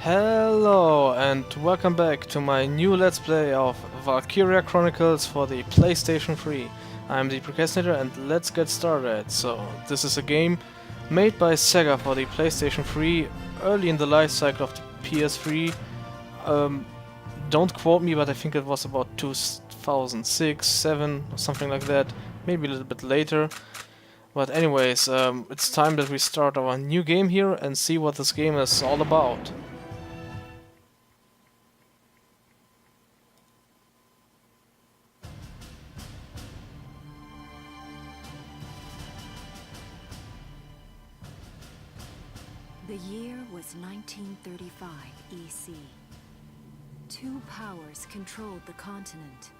Hello and welcome back to my new Let's Play of Valkyria Chronicles for the PlayStation 3. I'm the Procrastinator and let's get started. So, this is a game made by Sega for the PlayStation 3 early in the life cycle of the PS3. Don't quote me, but I think it was about 2006, 7 or something like that, maybe a little bit later. But anyways, it's time that we start our new game here and see what this game is all about. The year was 1935 EC. Two powers controlled the continent.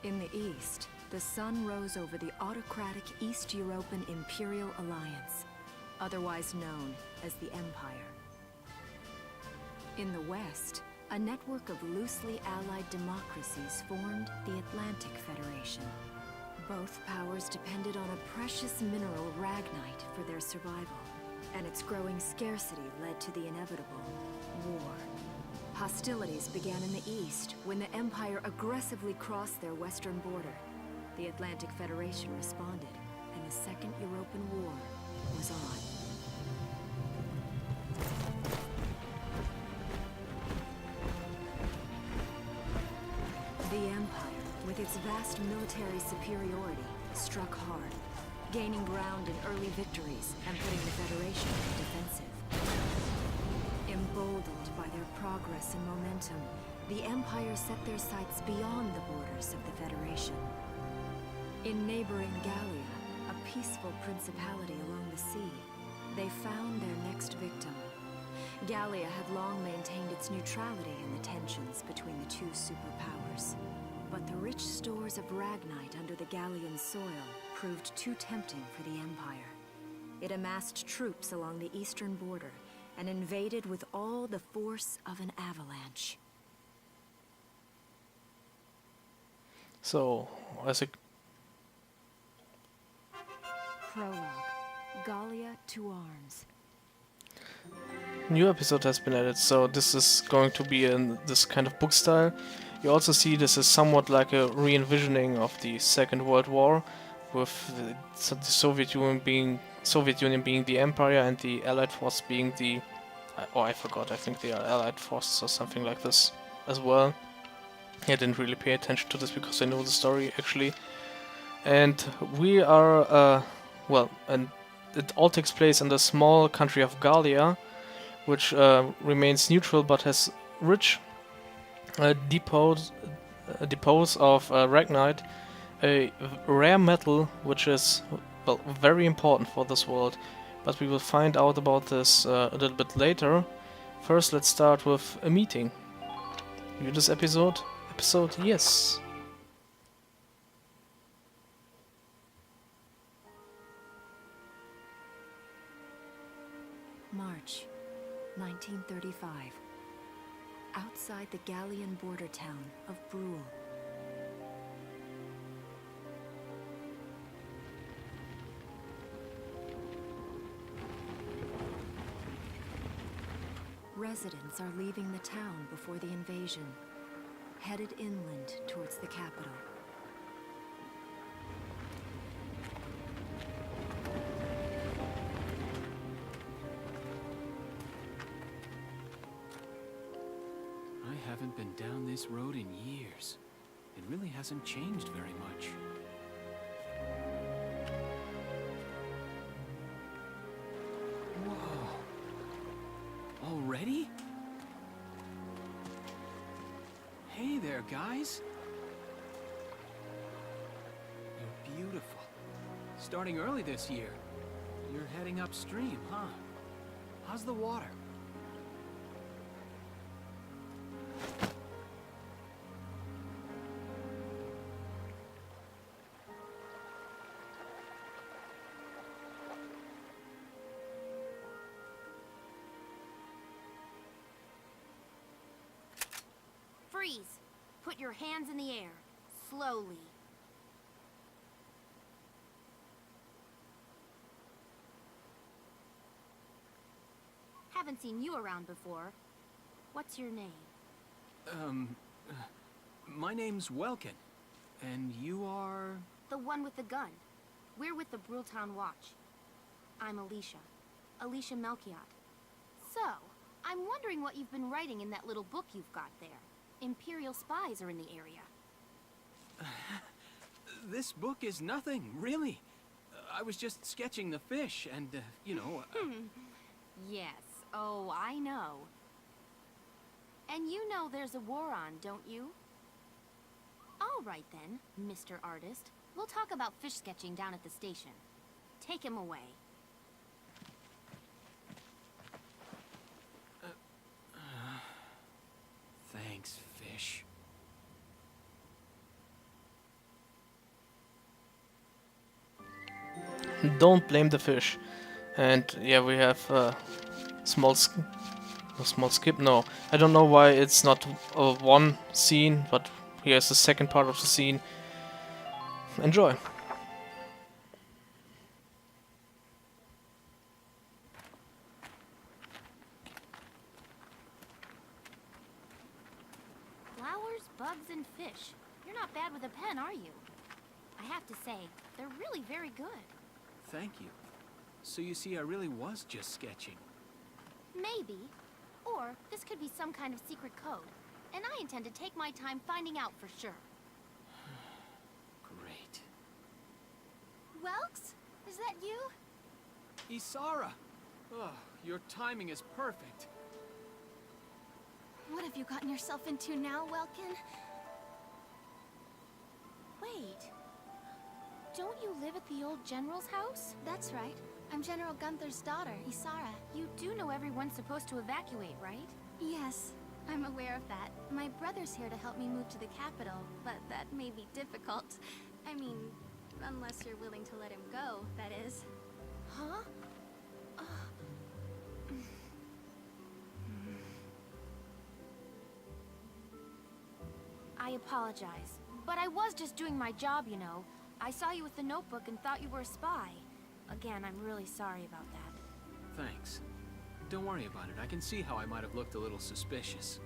In the east, the sun rose over the autocratic East European Imperial Alliance, otherwise known as the Empire. In the west, a network of loosely allied democracies formed the Atlantic Federation. Both powers depended on a precious mineral ragnite for their survival, and its growing scarcity led to the inevitable war. Hostilities began in the east when the Empire aggressively crossed their western border. The Atlantic Federation responded, and the Second European War was on. The Empire, with its vast military superiority, struck hard, gaining ground in early victories and putting the Federation on the defensive. Emboldened by their progress and momentum, the Empire set their sights beyond the borders of the Federation. In neighboring Gallia, a peaceful principality along the sea, they found their next victim. Gallia had long maintained its neutrality in the tensions between the two superpowers. But the rich stores of ragnite under the Gallian soil proved too tempting for the Empire. It amassed troops along the eastern border and invaded with all the force of an avalanche. So, as a Prologue. Gallia to arms. new episode has been added, so this is going to be in this kind of book style. You also see this is somewhat like a re-envisioning of the Second World War, with the Soviet Union being the empire and the Allied force being the I forgot. I think they are Allied forces or something like this as well. I didn't really pay attention to this because I know the story actually. And we are and it all takes place in the small country of Gallia, which remains neutral but has rich depots of ragnite, a rare metal which is very important for this world. But we will find out about this a little bit later. First, let's start with a meeting. View this episode? Yes. March 1935. Outside the Gallian border town of Brule. Residents are leaving the town before the invasion, headed inland towards the capital. I haven't been down this road in years. It really hasn't changed very much. Whoa. Already? Hey there, guys. You're beautiful. Starting early this year. You're heading upstream, huh? How's the water? Freeze! Put your hands in the air. Slowly. Haven't seen you around before. What's your name? My name's Welkin. And you are... The one with the gun. We're with the Brultown Watch. I'm Alicia. Alicia Melchiot. So, I'm wondering what you've been writing in that little book you've got there. Imperial spies are in the area. This book is nothing, really. I was just sketching the fish, and, you know... Yes. Oh, I know. And you know there's a war on, don't you? All right then, Mr. Artist. We'll talk about fish sketching down at the station. Take him away. Thanks, fish. Don't blame the fish. And yeah, we have small skip. No, I don't know why it's not one scene, but here's the second part of the scene. Enjoy. Flowers, bugs, and fish. You're not bad with a pen, are you? I have to say, they're really very good. Thank you. So you see, I really was just sketching. Maybe. Or this could be some kind of secret code. And I intend to take my time finding out for sure. Great. Welks? Is that you? Isara! Oh, your timing is perfect. What have you gotten yourself into now, Welkin? Wait. Don't you live at the old General's house? That's right. I'm General Gunther's daughter, Isara. You do know everyone's supposed to evacuate, right? Yes, I'm aware of that. My brother's here to help me move to the capital, but that may be difficult. I mean, unless you're willing to let him go, that is. Huh? I apologize, but I was just doing my job, you know. I saw you with the notebook and thought you were a spy. Again, I'm really sorry about that. Thanks. Don't worry about it. I can see how I might have looked a little suspicious.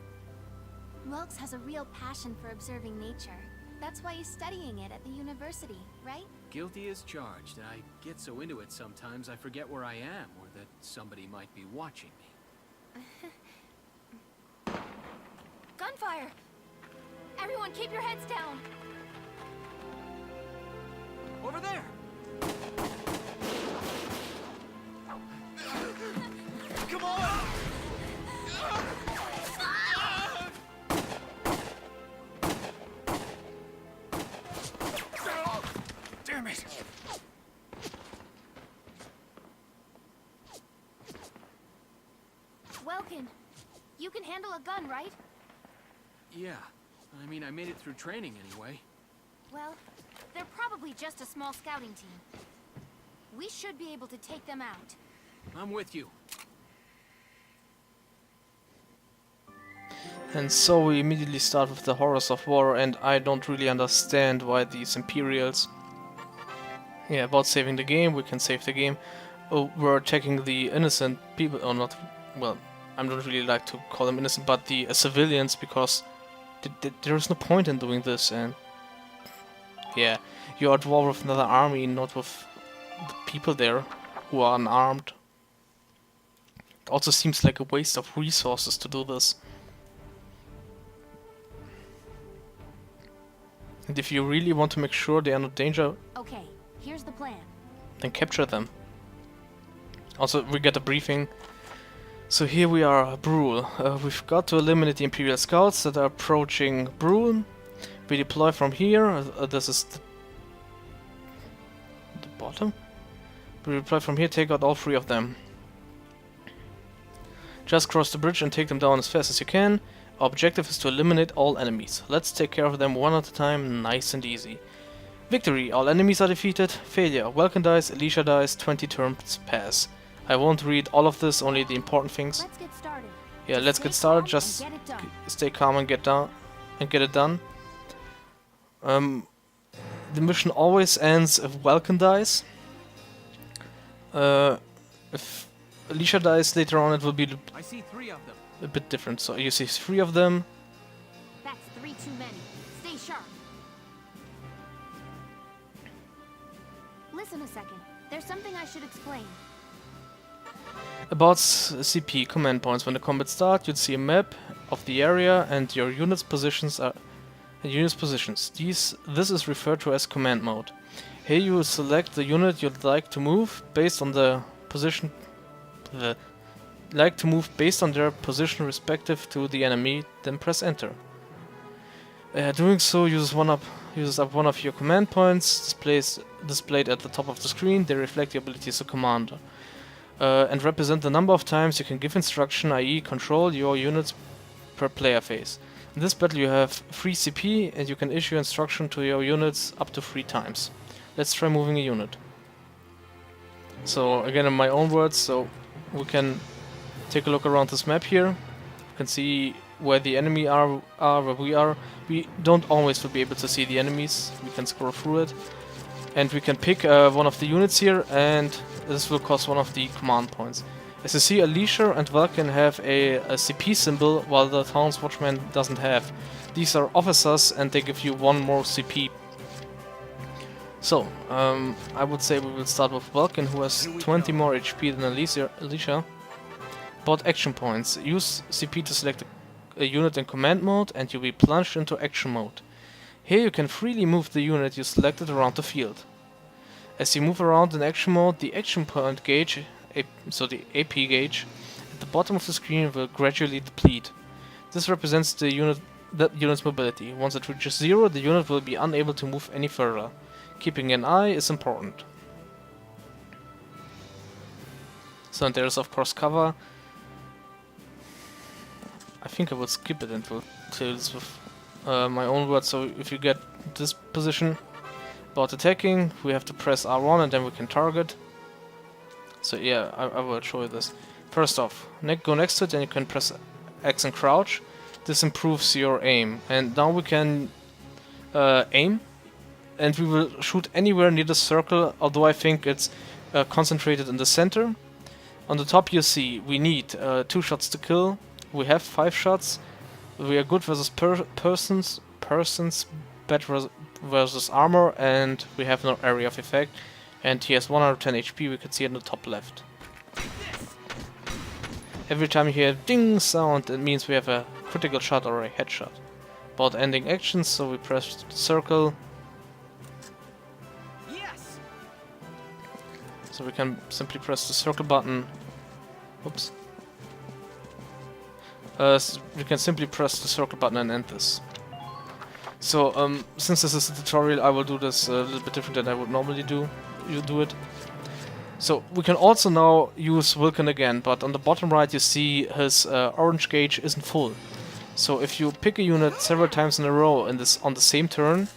Welks has a real passion for observing nature. That's why he's studying it at the university, right? Guilty as charged. I get so into it sometimes I forget where I am, or that somebody might be watching me. Gunfire! Everyone keep your heads down! Over there! Come on! Damn it! Welkin, you can handle a gun, right? Yeah. I mean, I made it through training anyway. Well, they're probably just a small scouting team. We should be able to take them out. I'm with you. And so we immediately start with the horrors of war, and I don't really understand why these Imperials... Yeah, about saving the game, we can save the game. Were attacking the innocent people, or not... Well, I don't really like to call them innocent, but the civilians, because there is no point in doing this, and... Yeah, you're at war with another army, not with the people there who are unarmed. It also seems like a waste of resources to do this. And if you really want to make sure they are not danger, Okay, here's the plan. then capture them. Also, we get a briefing. So here we are, Brule. We've got to eliminate the Imperial scouts that are approaching Brule. We deploy from here. This is the bottom. We deploy from here, take out all three of them. Just cross the bridge and take them down as fast as you can. Our objective is to eliminate all enemies. Let's take care of them one at a time, nice and easy. Victory, all enemies are defeated. Failure, Welkin dies, Alicia dies, 20 turns pass. I won't read all of this, only the important things. Let's get started. Yeah, let's get started, just Get it done. stay calm and get it done. The mission always ends if Welkin dies. If Alicia dies later on, it will be I see 3 of them. a bit different. So you see 3 of them. That's 3 too many. Stay sharp. Listen a second. There's something I should explain. About CP command points. When the combat starts, you'll see a map of the area and your unit's positions are This is referred to as command mode. Here you will select the unit you'd like to move based on the position based on their position respective to the enemy, then press enter. Doing so uses up one of your command points displayed at the top of the screen. They reflect the abilities of commander and represent the number of times you can give instruction, i.e. control your units per player phase. In this battle you have free CP and you can issue instruction to your units up to 3 times. Let's try moving a unit. So again in my own words, so we can take a look around this map here. You can see where the enemy are where we are. We don't always will be able to see the enemies. We can scroll through it. And we can pick one of the units here, and this will cost one of the command points. As you see, Alicia and Valkyria have a CP symbol, while the Town's Watchman doesn't have. These are officers, and they give you 1 more CP. So, I would say we will start with Valkyria, who has 20 more HP than Alicia. About action points. Use CP to select a unit in command mode, and you'll be plunged into action mode. Here you can freely move the unit you selected around the field. As you move around in action mode, the action point gauge, so the AP gauge, at the bottom of the screen will gradually deplete. This represents the unit's mobility. Once it reaches 0, the unit will be unable to move any further. Keeping an eye is important. So there is of course cover. I think I will skip it and will clear this with my own words. So if you get this position about attacking, we have to press R1 and then we can target. So yeah, I will show you this. First off, go next to it and you can press X and crouch. This improves your aim. And now we can aim. And we will shoot anywhere near the circle, although I think it's concentrated in the center. On the top you see we need 2 shots to kill. We have 5 shots. We are good versus persons, bad versus armor, and we have no area of effect. And he has 110 HP, we can see it in the top left. Every time you hear a ding sound, it means we have a critical shot or a headshot. About ending actions, so we press circle. Yes. So we can simply press the circle button. Oops. We can simply press the circle button and end this. So, since this is a tutorial, I will do this a little bit different than I would normally do. You do it. So, we can also now use Vulcan again, but on the bottom right you see his orange gauge isn't full. So, if you pick a unit several times in a row on the same turn,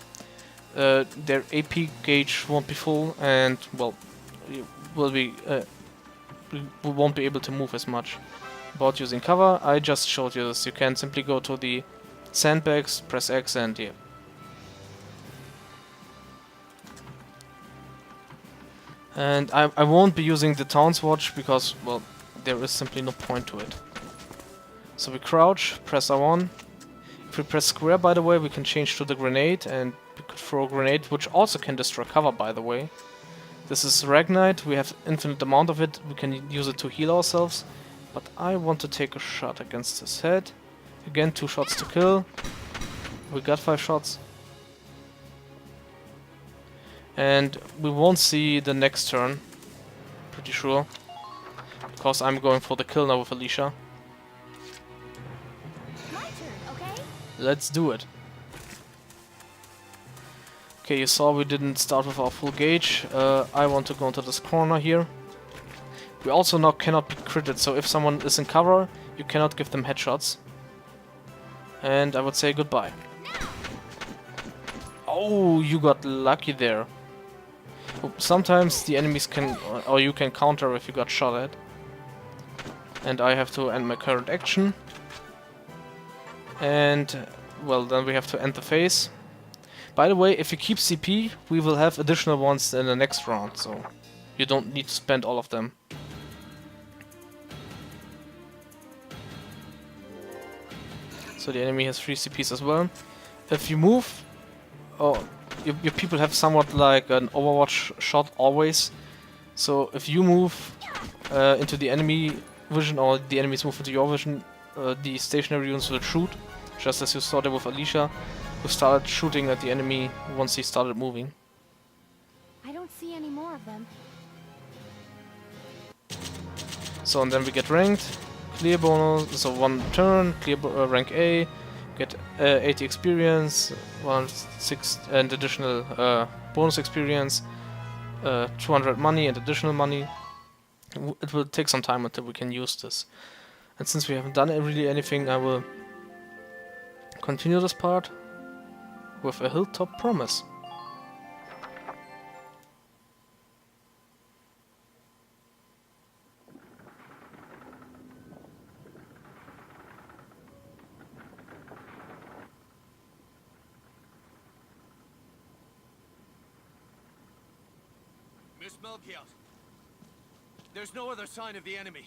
their AP gauge won't be full, and well, we won't be able to move as much. About using cover, I just showed you this. You can simply go to the sandbags, press X, and yeah. And I won't be using the Town's Watch because, well, there is simply no point to it. So we crouch, press R1. If we press square, by the way, we can change to the grenade, and we could throw a grenade, which also can destroy cover, by the way. This is Ragnite, we have infinite amount of it, we can use it to heal ourselves. But I want to take a shot against his head. Again, 2 shots to kill. We got 5 shots. And we won't see the next turn. Pretty sure. Because I'm going for the kill now with Alicia. My turn, okay? Let's do it. Okay, you saw we didn't start with our full gauge. I want to go into this corner here. We also now cannot be critted, so if someone is in cover, you cannot give them headshots. And I would say goodbye. Oh, you got lucky there. Sometimes the enemies can, or you can counter if you got shot at. And I have to end my current action. And, well, then we have to end the phase. By the way, if you keep CP, we will have additional ones in the next round, so you don't need to spend all of them. So the enemy has 3 CPs as well. If you move, oh, your people have somewhat like an Overwatch shot always. So if you move into the enemy vision or the enemies move into your vision, the stationary units will shoot, just as you saw there with Alicia, who started shooting at the enemy once he started moving. I don't see any more of them. So and then we get ranked, clear bonus, so 1 turn, clear rank A, get 80 experience, 6 and additional bonus experience, 200 money and additional money. It will take some time until we can use this. And since we haven't done really anything, I will continue this part with a hilltop promise. Miss Melchiot, there's no other sign of the enemy.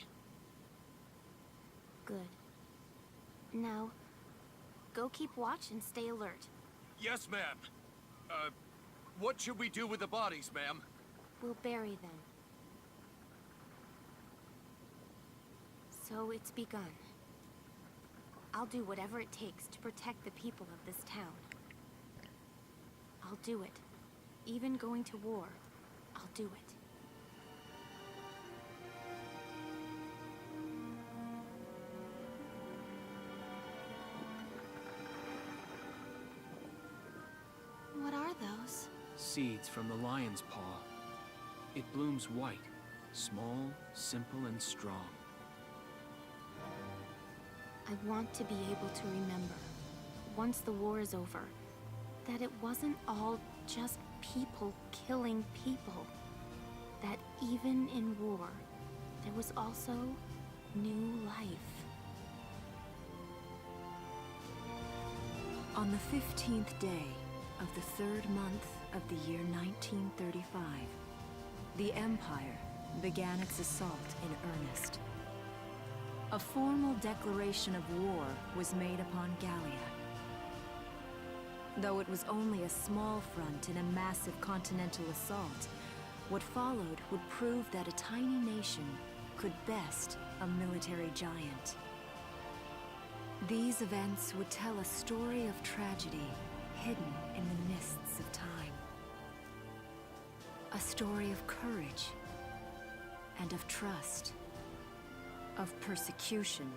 Good. Now, go keep watch and stay alert. Yes, ma'am. What should we do with the bodies, ma'am? We'll bury them. So it's begun. I'll do whatever it takes to protect the people of this town. I'll do it. Even going to war, I'll do it. What are those? Seeds from the lion's paw. It blooms white, small, simple, and strong. I want to be able to remember, once the war is over, that it wasn't all just people killing people. That even in war, there was also new life. On the 15th day of the 3rd month of the year 1935, the Empire began its assault in earnest. A formal declaration of war was made upon Gallia. Though it was only a small front in a massive continental assault, what followed would prove that a tiny nation could best a military giant. These events would tell a story of tragedy hidden in the mists of time. A story of courage and of trust, of persecution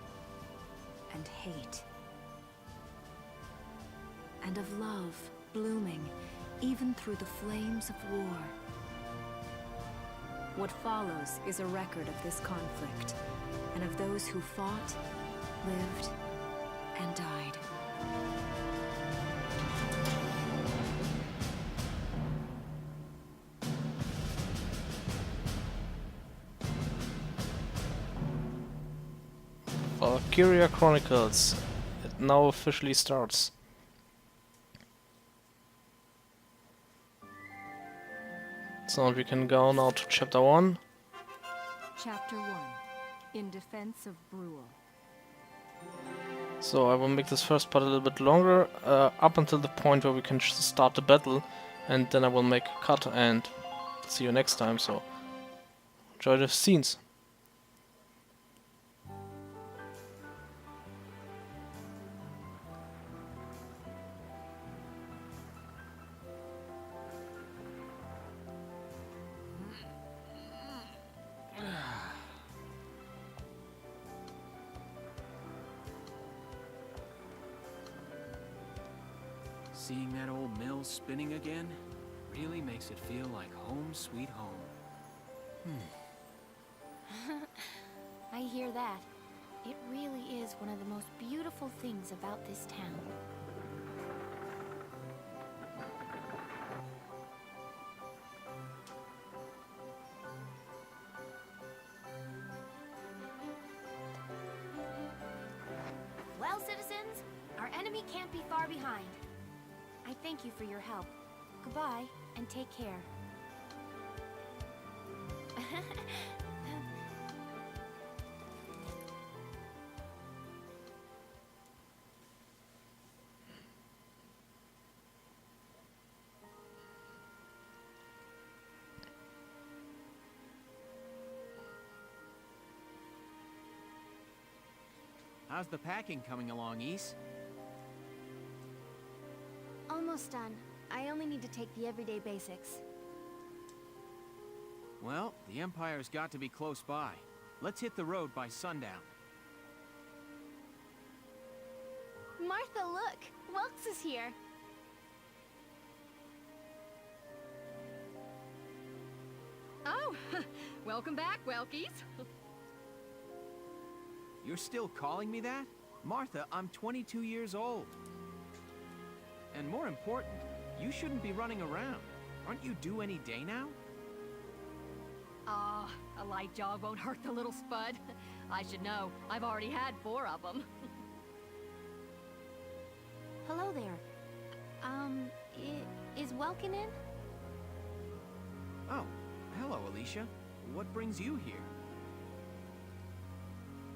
and hate, and of love blooming even through the flames of war. What follows is a record of this conflict, and of those who fought, lived, and died. Valkyria Chronicles. It now officially starts. So we can go now to chapter 1. Chapter 1. In Defense of Brule. So I will make this first part a little bit longer, up until the point where we can start the battle, and then I will make a cut and see you next time, so enjoy the scenes. Seeing that old mill spinning again really makes it feel like home sweet home. I hear that. It really is one of the most beautiful things about this town. Well, citizens, our enemy can't be far behind. I thank you for your help. Goodbye, and take care. How's the packing coming along, Ys? Almost done. I only need to take the everyday basics. Well, the Empire's got to be close by. Let's hit the road by sundown. Martha, look! Welks is here! Oh, welcome back, Welkies. You're still calling me that? Martha, I'm 22 years old. And more important, you shouldn't be running around. Aren't you due any day now? Ah, a light jog won't hurt the little spud. I should know. I've already had 4 of them. Hello there. Is Welkin in? Oh, hello, Alicia. What brings you here?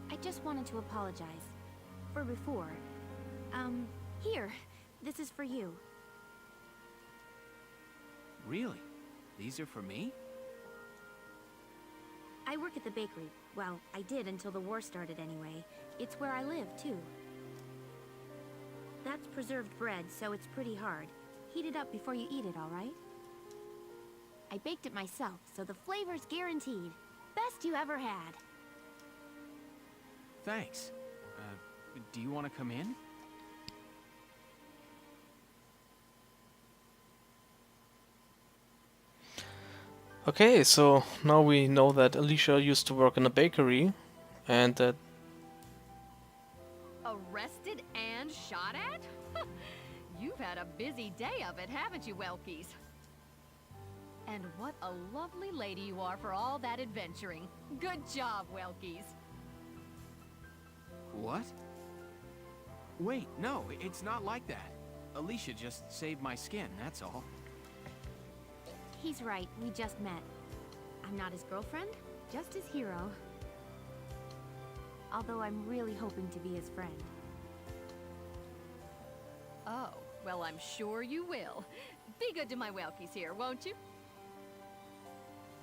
I just wanted to apologize. For before. Here. This is for you. Really? These are for me? I work at the bakery. Well, I did until the war started anyway. It's where I live, too. That's preserved bread, so it's pretty hard. Heat it up before you eat it, all right? I baked it myself, so the flavor's guaranteed. Best you ever had. Thanks. Do you want to come in? Okay, so now we know that Alicia used to work in a bakery, and that... Arrested and shot at? You've had a busy day of it, haven't you, Welkies? And what a lovely lady you are for all that adventuring. Good job, Welkies. What? Wait, no, it's not like that. Alicia just saved my skin, that's all. He's right, we just met. I'm not his girlfriend, just his hero. Although I'm really hoping to be his friend. Oh, well, I'm sure you will. Be good to my Welkies here, won't you?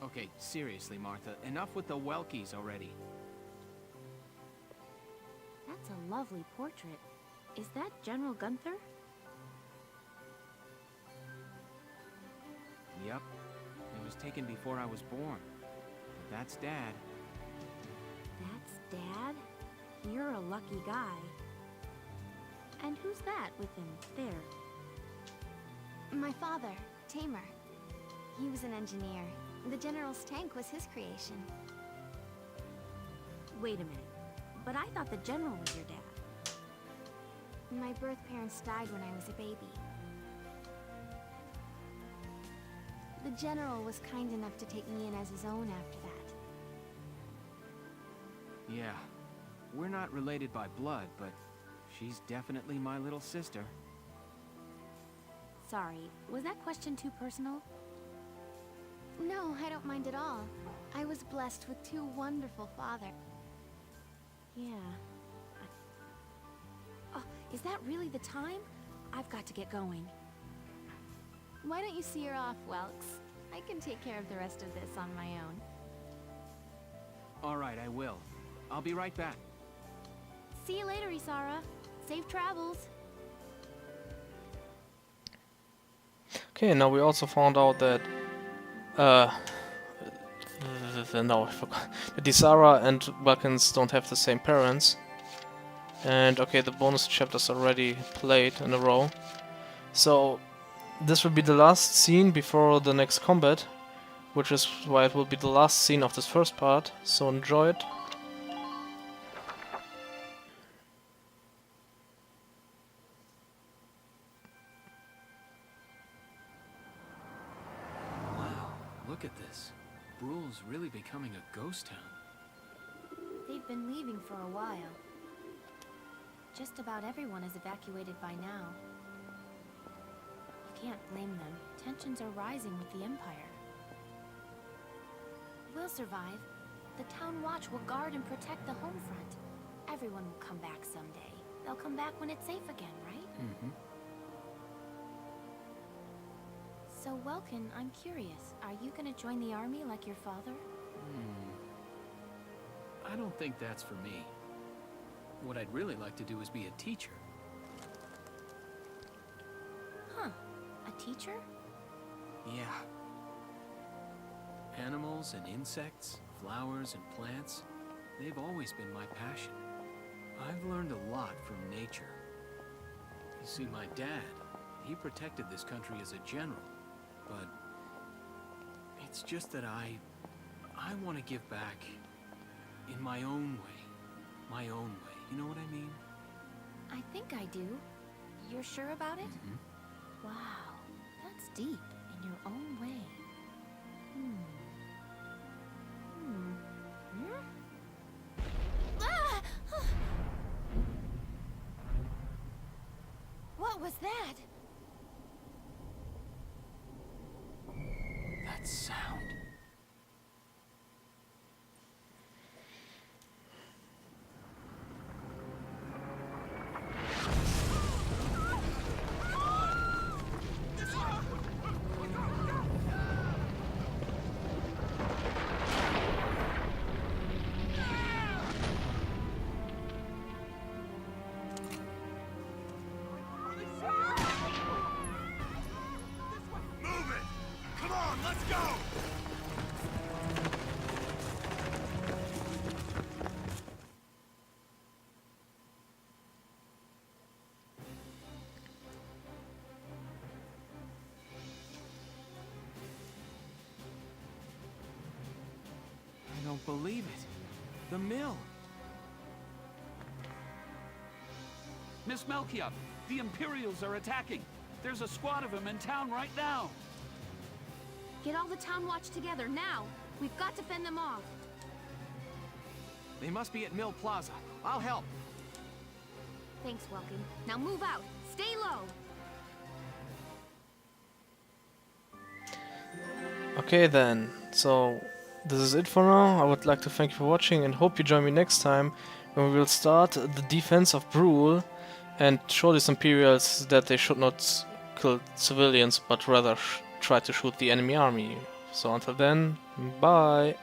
Okay, seriously, Martha, enough with the Welkies already. That's a lovely portrait. Is that General Gunther? Yep. It was taken before I was born. But that's Dad. That's Dad? You're a lucky guy. And who's that with him, there? My father, Tamer. He was an engineer. The General's tank was his creation. Wait a minute. But I thought the General was your dad. My birth parents died when I was a baby. The General was kind enough to take me in as his own after that. Yeah. We're not related by blood, but she's definitely my little sister. Sorry, was that question too personal? No, I don't mind at all. I was blessed with 2 wonderful fathers. Yeah. Oh, is that really the time? I've got to get going. Why don't you see her off, Welks? I can take care of the rest of this on my own. Alright, I will. I'll be right back. See you later, Isara. Safe travels. Okay, now we also found out that... no, I forgot. That Isara and Vulcans don't have the same parents. And okay, the bonus chapters already played in a row. So, this will be the last scene before the next combat, which is why it will be the last scene of this first part, so enjoy it. Wow, look at this. Bruhl's really becoming a ghost town. They've been leaving for a while. Just about everyone is evacuated by now. You can't blame them. Tensions are rising with the Empire. We'll survive. The Town Watch will guard and protect the home front. Everyone will come back someday. They'll come back when it's safe again, right? Mm-hmm. So, Welkin, I'm curious. Are you gonna join the army like your father? I don't think that's for me. What I'd really like to do is be a teacher. Huh. A teacher? Yeah. Animals and insects, flowers and plants, they've always been my passion. I've learned a lot from nature. You see, my dad, he protected this country as a general, but it's just that I want to give back in my own way. My own way. You know what I mean? I think I do. You're sure about it? Mm-hmm. Wow, that's deep in your own way. Hmm. Ah! What was that? That sound. Move it! Come on, let's go! I don't believe it. The mill. Miss Melchior, the Imperials are attacking. There's a squad of them in town right now. Get all the town watch together now. We've got to fend them off. They must be at Mill Plaza. I'll help. Thanks, Welkin. Now move out. Stay low. Okay then, so this is it for now. I would like to thank you for watching and hope you join me next time when we will start the defense of Brule and show these Imperials that they should not kill civilians but rather try to shoot the enemy army. So until then, bye!